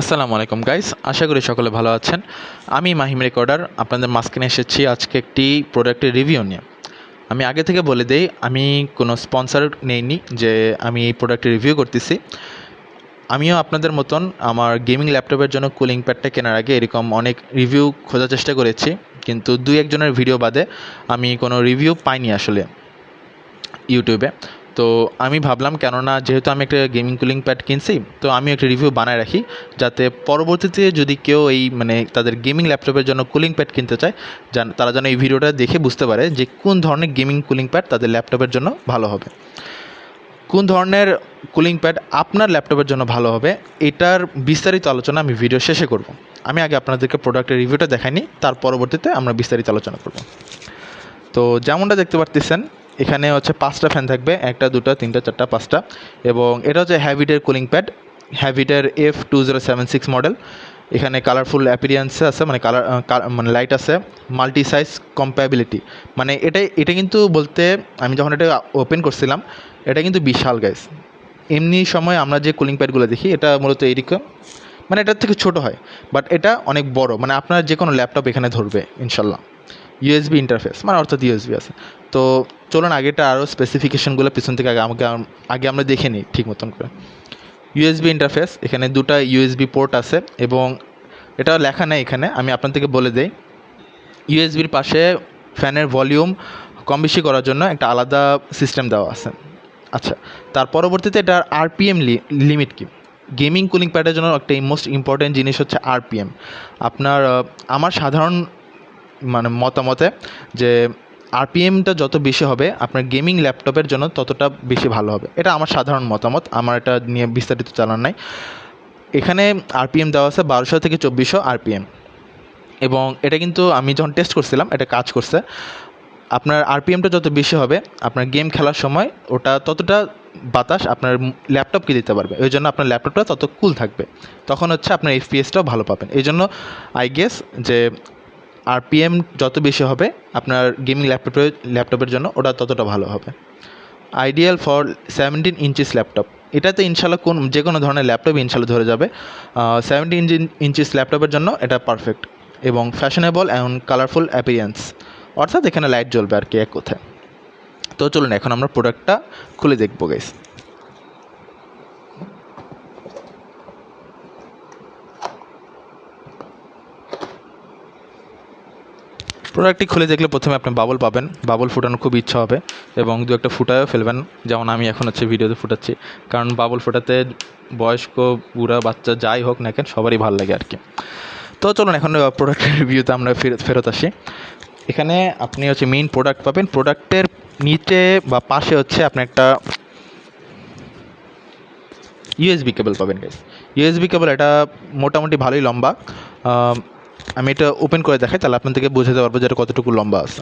আসসালামু আলাইকুম গাইস, আশা করি সকলে ভালো আছেন। আমি মাহিম রেকর্ডার আপনাদের মাঝখানে এসেছি আজকে একটি প্রোডাক্টের রিভিউ নিয়ে। আমি আগে থেকে বলে দেই, আমি কোনো স্পন্সর নেইনি যে আমি এই প্রোডাক্টের রিভিউ করতেছি। আমিও আপনাদের মতন আমার গেমিং ল্যাপটপের জন্য কুলিং প্যাডটা কেনার আগে এরকম অনেক রিভিউ খোঁজার চেষ্টা করেছি, কিন্তু দুই একজনের ভিডিও বাদে আমি কোনো রিভিউ পাইনি আসলে ইউটিউবে। তো আমি ভাবলাম, কেননা যেহেতু আমি একটা গেমিং কুলিং প্যাড কিনছি, তো আমি একটা রিভিউ বানায় রাখি, যাতে পরবর্তীতে যদি কেউ এই তাদের গেমিং ল্যাপটপের জন্য কুলিং প্যাড কিনতে চায়, তারা যেন এই ভিডিওটা দেখে বুঝতে পারে যে কোন ধরনের গেমিং কুলিং প্যাড তাদের ল্যাপটপের জন্য ভালো হবে, কোন ধরনের কুলিং প্যাড আপনার ল্যাপটপের জন্য ভালো হবে। এটার বিস্তারিত আলোচনা আমি ভিডিও শেষে করব। আমি আগে আপনাদেরকে প্রোডাক্টের রিভিউটা দেখাইনি, তার পরবর্তীতে আমরা বিস্তারিত আলোচনা করব। তো যেমনটা দেখতে পারতেছেন, এখানে হচ্ছে 5টা ফ্যান থাকবে, 1টা 2টা 3টা 4টা 5টা, এবং এটা হচ্ছে হ্যাভিটের কুলিং প্যাড, হ্যাভিটের F2076 মডেল। এখানে কালারফুল অ্যাপিরিয়েন্সে আছে, লাইট আছে, মাল্টি সাইজ কম্প্যাবিলিটি। এটা কিন্তু বলতে, আমি যখন এটা ওপেন করছিলাম, এটা কিন্তু বিশাল গাইস। এমনি সময় আমরা যে কুলিং প্যাডগুলো দেখি, এটা মূলত এইরকম, এটার থেকে ছোট হয়, বাট এটা অনেক বড়, আপনার যে কোনো ল্যাপটপ এখানে ধরবে ইনশাল্লাহ। ইউএসবি ইন্টারফেস, অর্থাৎ ইউএসবি আছে। তো চলুন আগেটা আরও স্পেসিফিকেশনগুলো পিছন থেকে আগে আমরা দেখে নিই ঠিক মতন করে। ইউএসবি ইন্টারফেস, এখানে 2টা ইউএসবি পোর্ট আছে, এবং এটা লেখা নেই এখানে, আমি আপনাদেরকে বলে দেই। ইউএসবির পাশে ফ্যানের ভলিউম কম বেশি করার জন্য একটা আলাদা সিস্টেম দেওয়া আছে। আচ্ছা, তার পরবর্তীতে এটার আরপিএম লিমিট কি? গেমিং কুলিং প্যাডের জন্য একটা মোস্ট ইম্পর্ট্যান্ট জিনিস হচ্ছে আরপিএম। আমার সাধারণ মতামতে যে আরপিএমটা যত বেশি হবে আপনার গেমিং ল্যাপটপের জন্য ততটা বেশি ভালো হবে। এটা আমার সাধারণ মতামত, আমার এটা নিয়ে বিস্তারিত জানার নাই। এখানে আরপিএম দেওয়া আছে 1200 থেকে 2400 আরপিএম, এবং এটা কিন্তু আমি যখন টেস্ট করছিলাম এটা কাজ করছে। আপনার আরপিএমটা যত বেশি হবে, আপনার গেম খেলার সময় ওটা ততটা বাতাস আপনার ল্যাপটপকে দিতে পারবে, ওই জন্য আপনার ল্যাপটপটা তত কুল থাকবে, তখন হচ্ছে আপনার এফপিএসটাও ভালো পাবেন। এই জন্য আই গেস যে আরপিএম যত বেশি হবে আপনার গেমিং ল্যাপটপের জন্য ওটা ততটা ভালো হবে। আইডিয়াল ফর 17 ইঞ্চিস ল্যাপটপ, এটাতে ইনশাল্লাহ যে কোনো ধরনের ল্যাপটপ ইনশাল্লাহ ধরে যাবে। 17 ইঞ্চিস ল্যাপটপের জন্য এটা পারফেক্ট, এবং ফ্যাশনেবল অ্যান্ড কালারফুল অ্যাপিরিয়েন্স, অর্থাৎ এখানে লাইট জ্বলবে আর কি এক কথায়। তো চলুন এখন আমরা প্রোডাক্টটা খুলে দেখবো গাইস। প্রোডাক্টটি খুলে দেখলে প্রথমে আপনি বাবল পাবেন, বাবল ফুটানোর খুব ইচ্ছা হবে, এবং দু একটা ফুটায়ও ফেলবেন, যেমন আমি এখন হচ্ছে ভিডিওতে ফুটাচ্ছি, কারণ বাবল ফোটাতে বয়স্ক বুড়া বাচ্চা যাই হোক না কেন সবারই ভালো লাগে আর কি। তো চলুন এখন প্রোডাক্টের রিভিউতে আমরা ফেরত আসি। এখানে আপনি হচ্ছে মেইন প্রোডাক্ট পাবেন, প্রোডাক্টের নিচে বা পাশে হচ্ছে আপনি একটা ইউএসবি কেবল পাবেন গাইস। ইউএসবি কেবল এটা মোটামুটি ভালোই লম্বা। আমি এটা ওপেন করে দেখাই, তাহলে আপনাদেরকে বোঝাতে পারবো যে এটা কতটুকু লম্বা আছে।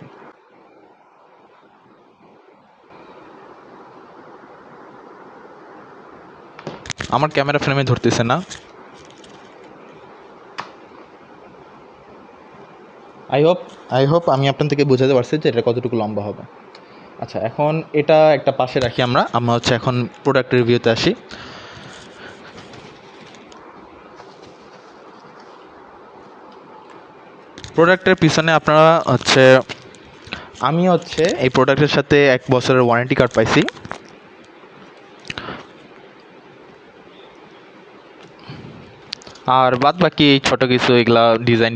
আমার ক্যামেরা ফ্রেমে ধরতেছে না। আই হোপ আমি আপনাদেরকে বোঝাতে পারছি যে এটা কতটুকু লম্বা হবে। আচ্ছা, এখন এটা একটা পাশে রাখি, আমরা হচ্ছে এখন প্রোডাক্ট রিভিউতে আসি। প্রোডাক্টের পিছনে আপনারা আমি এই প্রোডাক্টের সাথে 1 বছরের ওয়ারেন্টি কার্ড পাইছি। আর বাদ বাকি ছোটো কিছু এগুলা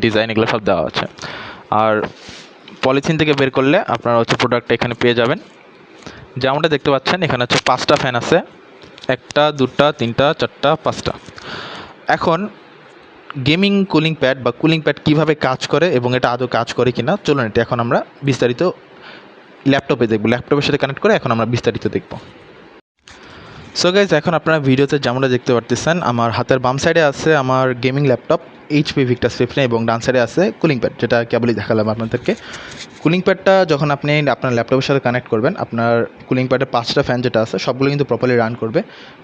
ডিজাইন এগুলো সব দেওয়া আছে। আর পলিথিন থেকে বের করলে আপনারা প্রোডাক্টটা এখানে পেয়ে যাবেন। যেমনটা দেখতে পাচ্ছেন, এখানে 5টা ফ্যান আছে, 1টা 2টা 3টা 4টা 5টা। এখন গেমিং কুলিং প্যাড বা কুলিং প্যাড কীভাবে কাজ করে এবং এটা আদৌ কাজ করে কি না, চলুন এটা এখন আমরা বিস্তারিত ল্যাপটপে দেখব, ল্যাপটপের সাথে কানেক্ট করে এখন আমরা বিস্তারিত দেখব। সো গাইজ, এখন আপনারা ভিডিওতে যেমনটা দেখতে পারতেছেন, আমার হাতের বাম সাইডে আছে আমার গেমিং ল্যাপটপ HP Victus 15, এবং ডান সাইডে আছে কুলিং প্যাড, যেটা কেবলই দেখালাম আপনাদেরকে। কুলিং প্যাডটা যখন আপনি আপনার ল্যাপটপের সাথে কানেক্ট করবেন, আপনার কুলিং প্যাডের 5টা ফ্যান যেটা আছে সবগুলো কিন্তু প্রপারলি রান করবে,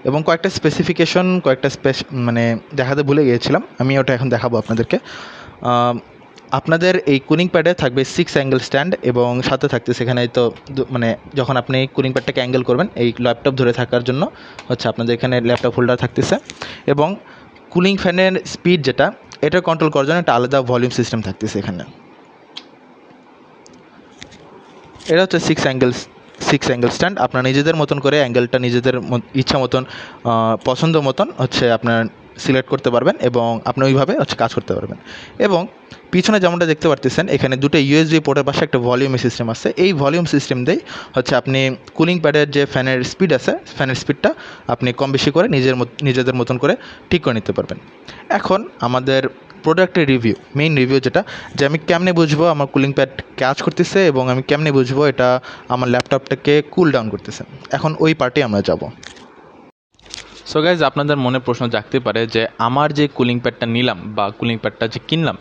এবং কয়েকটা স্পেসিফিকেশন দেখাতে ভুলে গিয়েছিলাম, আমি ওটা এখন দেখাবো আপনাদেরকে। আপনাদের এই কুলিং প্যাডে থাকবে 6 অ্যাঙ্গেল স্ট্যান্ড, এবং সাথে থাকতে সেখানে তো যখন আপনি কুলিং প্যাডটাকে অ্যাঙ্গেল করবেন এই ল্যাপটপ ধরে থাকার জন্য আপনাদের এখানে ল্যাপটপ হোল্ডার থাকতেছে, এবং কুলিং ফ্যানের স্পিড যেটা, এটা কন্ট্রোল করার জন্য একটা আলাদা ভলিউম সিস্টেম থাকতেছে এখানে। এটা হচ্ছে সিক্স অ্যাঙ্গেল স্ট্যান্ড। আপনার নিজেদের মতন করে অ্যাঙ্গেলটা নিজেদের ইচ্ছা মতন পছন্দ মতন হচ্ছে আপনার সিলেক্ট করতে পারবেন এবং আপনি ওইভাবে হচ্ছে কাজ করতে পারবেন। এবং পিছনে যেমনটা দেখতে পারতেছেন এখানে দুটো ইউএসবি পোর্টের পাশে একটা ভলিউমের সিস্টেম আছে। এই ভলিউম সিস্টেম দিয়েই হচ্ছে আপনি কুলিং প্যাডের যে ফ্যানের স্পিড আছে, ফ্যানের স্পিডটা আপনি কম বেশি করে নিজেদের মতন করে ঠিক করে নিতে পারবেন। এখন আমাদের প্রোডাক্টের মেইন রিভিউ যেটা, যে আমি কেমনে বুঝবো আমার কুলিং প্যাড কাজ করতেছে এবং আমি কেমনে বুঝবো এটা আমার ল্যাপটপটাকে কুল ডাউন করতেছে। এখন ওই পার্টে আমরা যাব। সো গাইজ, আপনাদের মনে প্রশ্ন জাগতে পারে যে আমার যে কুলিং প্যাডটা নিলাম বা কুলিং প্যাডটা যে কিনলাম,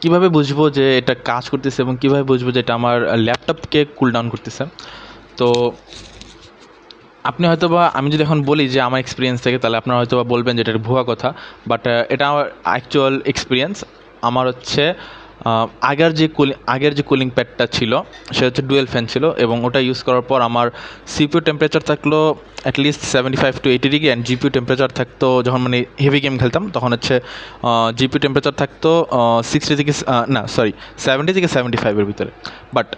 কীভাবে বুঝবো যে এটা কাজ করতেছে এবং কীভাবে বুঝবো যে এটা আমার ল্যাপটপকে কুল ডাউন করতেছে। তো আপনি হয়তো বা, আমি যদি এখন বলি যে আমার এক্সপিরিয়েন্স থেকে, তাহলে আপনারা হয়তো বা বলবেন যে এটা ভুয়া কথা, বাট এটা আমার অ্যাকচুয়াল এক্সপিরিয়েন্স। আমার হচ্ছে আগের যে কুলিং প্যাডটা ছিল সেটা হচ্ছে ডুয়েল ফ্যান ছিল এবং ওটা ইউজ করার পর আমার সিপিইউ টেম্পারেচার থাকলো at least 75 to 80 degree, and GPU temperature থাকতো, যখন মানে হেভি গেম খেলতাম তখন হচ্ছে জিপিইউ টেম্পারেচার থাকতো 70 থেকে 75-এর ভিতরে। বাট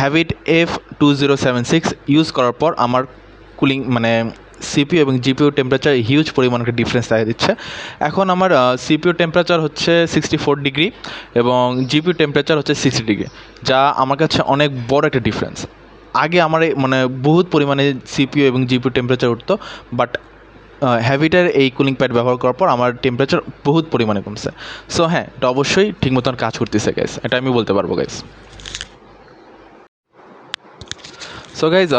হ্যাভিট F2076 ইউজ করার পর আমার কুলিং মানে সিপিইউ এবং জিপিইউ টেম্পারেচার হিউজ পরিমাণ একটা ডিফারেন্স দেখা দিচ্ছে। এখন আমার সিপিইউ টেম্পারেচার হচ্ছে 64 ডিগ্রি এবং জিপিইউ টেম্পারেচার হচ্ছে 60 ডিগ্রি, যা আমার কাছে অনেক বড় একটা ডিফারেন্স। আগে আমার মানে বহুত পরিমাণে সিপিইউ এবং জিপিইউ টেম্পারেচার উঠতো, বাট হ্যাভিটের এই কুলিং প্যাড ব্যবহার করার পর আমার টেম্পারেচার বহুত পরিমাণে কমছে। সো হ্যাঁ, এটা অবশ্যই ঠিক মতন কাজ করতেছে গাইস, এটা আমি বলতে পারবো গাইস। সো গাইজ,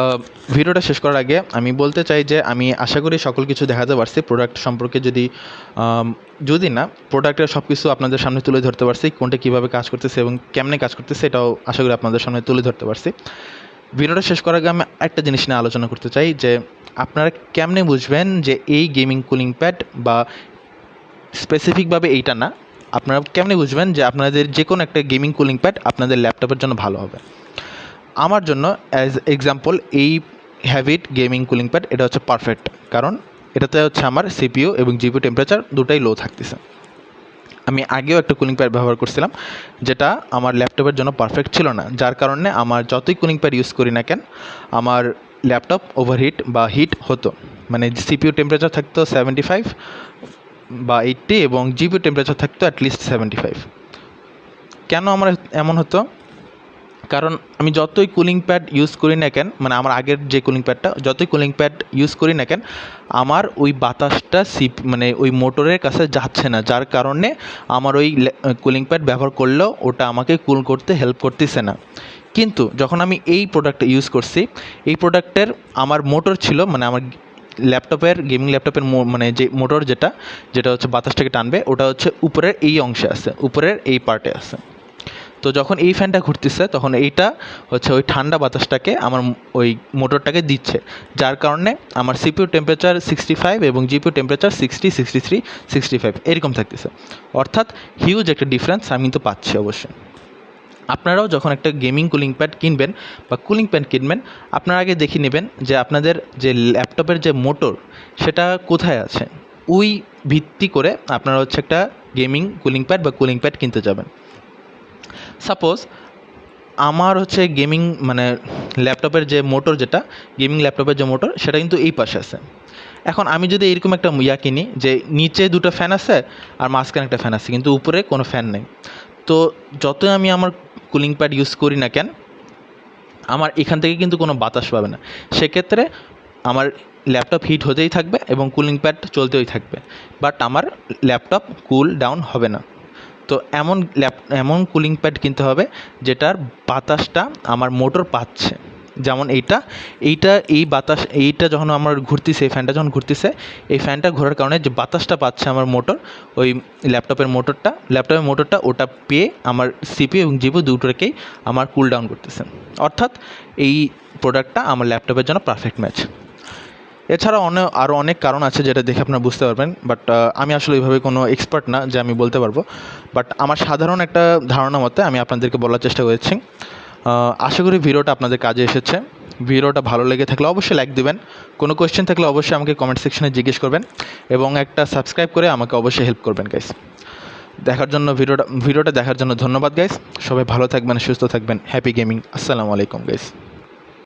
ভিডিওটা শেষ করার আগে আমি বলতে চাই যে আমি আশা করি সকল কিছু দেখাতে পারছি প্রোডাক্ট সম্পর্কে। যদি না প্রোডাক্টের সব কিছু আপনাদের সামনে তুলে ধরতে পারছি, কোনটা কীভাবে কাজ করতেছে এবং কেমনে কাজ করতেছে এটাও আশা করি আপনাদের সামনে তুলে ধরতে পারছি। ভিডিওটা শেষ করার আগে আমি একটা জিনিস নিয়ে আলোচনা করতে চাই যে আপনারা কেমনে বুঝবেন যে এই গেমিং কুলিং প্যাড, বা স্পেসিফিকভাবে এইটা না, আপনারা কেমনে বুঝবেন যে আপনাদের যে কোনো একটা গেমিং কুলিং প্যাড আপনাদের ল্যাপটপের জন্য ভালো হবে। আমার জন্য অ্যাজ এক্সাম্পল এই হ্যাভিট গেমিং কুলিং প্যাড এটা হচ্ছে পারফেক্ট, কারণ এটাতে হচ্ছে আমার সিপিইউ এবং জিপিইউ টেম্পারেচার দুটাই লো থাকতেছে। আমি আগেও একটা কুলিং প্যাড ব্যবহার করছিলাম যেটা আমার ল্যাপটপের জন্য পারফেক্ট ছিল না, যার কারণে আমার যতই কুলিং প্যাড ইউজ করি না কেন আমার ল্যাপটপ ওভারহিট বা হিট হতো। মানে সিপিইউ টেম্পারেচার থাকতো 75 বা 80 এবং জিপিইউ টেম্পারেচার থাকতো অ্যাটলিস্ট 75। কেন আমার এমন হতো? কারণ আমি যতই কুলিং প্যাড ইউজ করি না কেন, মানে আমার আগের যে কুলিং প্যাডটা, যতই কুলিং প্যাড ইউজ করি না কেন আমার ওই বাতাসটা মানে ওই মোটরের কাছে যাচ্ছে না, যার কারণে আমার ওই কুলিং প্যাড ব্যবহার করলেও ওটা আমাকে কুল করতে হেল্প করতেছে না। কিন্তু যখন আমি এই প্রোডাক্টটা ইউজ করছি, এই প্রোডাক্টের আমার মোটর ছিল, মানে আমার গেমিং ল্যাপটপের মানে যে মোটর যেটা হচ্ছে বাতাসটাকে টানবে, ওটা হচ্ছে উপরের এই অংশে আছে, উপরের এই পার্টে আছে। তো যখন এই ফ্যানটা ঘুরতেছে তখন এইটা হচ্ছে ওই ঠান্ডা বাতাসটাকে আমার ওই মোটরটাকে দিচ্ছে, যার কারণে আমার সিপিইউ টেম্পারেচার 65 এবং জিপিইউ টেম্পারেচার 60, 63, 65 এরকম থাকতেছে। অর্থাৎ হিউজ একটা ডিফারেন্স আমি কিন্তু পাচ্ছি। অবশ্যই আপনারাও যখন একটা গেমিং কুলিং প্যাড কিনবেন বা কুলিং প্যাড কিনবেন, আপনারা আগে দেখে নেবেন যে আপনাদের যে ল্যাপটপের যে মোটর সেটা কোথায় আছে, ওই ভিত্তি করে আপনারা হচ্ছে একটা গেমিং কুলিং প্যাড বা কুলিং প্যাড কিনতে যাবেন। সাপোজ আমার হচ্ছে গেমিং মানে ল্যাপটপের যে মোটর গেমিং ল্যাপটপের যে মোটর সেটা কিন্তু এই পাশে আছে। এখন আমি যদি এরকম একটা কিনি যে নিচে দুটো ফ্যান আছে আর মাঝখানে একটা ফ্যান আছে কিন্তু উপরে কোনো ফ্যান নেই, তো যতই আমি আমার কুলিং প্যাড ইউজ করি না কেন আমার এখান থেকে কিন্তু কোনো বাতাস পাবে না। সেক্ষেত্রে আমার ল্যাপটপ হিট হতেই থাকবে এবং কুলিং প্যাড চলতেই থাকবে, বাট আমার ল্যাপটপ কুল ডাউন হবে না। তো এমন কুলিং প্যাড কিনতে হবে যেটার বাতাসটা আমার মোটর পাচ্ছে। যেমন এইটা যখন আমার ঘুরতেছে, এই ফ্যানটা যখন ঘুরতেছে, এই ফ্যানটা ঘোরার কারণে যে বাতাসটা পাচ্ছে আমার মোটর, ওই ল্যাপটপের মোটরটা ওটা পেয়ে আমার সিপিইউ এবং জিপিইউ দুটোকেই আমার কুল ডাউন করতেছে। অর্থাৎ এই প্রোডাক্টটা আমার ল্যাপটপের জন্য পারফেক্ট ম্যাচ। এছাড়া আরও অনেক কারণ আছে যেটা দেখে আপনারা বুঝতে পারবেন, বাট আমি আসলে এইভাবে কোনো এক্সপার্ট না যে আমি বলতে পারবো, বাট আমার সাধারণ একটা ধারণা মতে আমি আপনাদেরকে বলার চেষ্টা করেছি। আশা করি ভিডিওটা আপনাদের কাজে এসেছে। ভিডিওটা ভালো লেগে থাকলে অবশ্যই লাইক দিবেন। কোনো কোয়েশ্চেন থাকলে অবশ্যই আমাকে কমেন্ট সেকশনে জিজ্ঞেস করবেন এবং একটা সাবস্ক্রাইব করে আমাকে অবশ্যই হেল্প করবেন গাইস। ভিডিওটা দেখার জন্য ধন্যবাদ গাইস। সবাই ভালো থাকবেন, সুস্থ থাকবেন। Happy gaming. আসসালামু আলাইকুম গাইস।